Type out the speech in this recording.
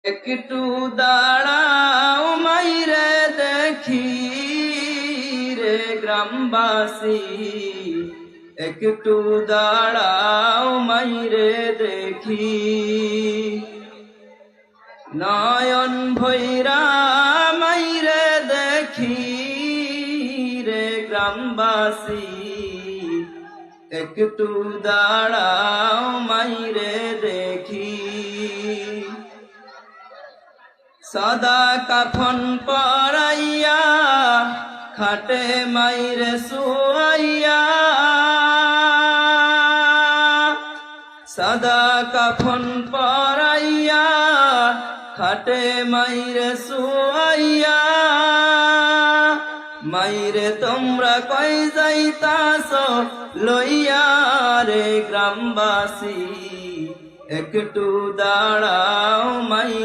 একটু দাঁড়াও মাইরে দেখি রে গ্রামবাসী, একটু দাঁড়াও মাইরে দেখি। নয়ন ভৈরা মাইরে দেখি রে গ্রামবাসী, একটু দাঁড়াও মাইরে দেখি। সাদা কাফন পরাইয়া খাটে মাইরে শুয়াইয়া, সাদা কাফন পরাইয়া খাটে মাইরে শুয়াইয়া। মাইরে তোমরা কই যাইতাছ লইয়া রে গ্রামবাসী, একটু দাঁড়াও মাইরে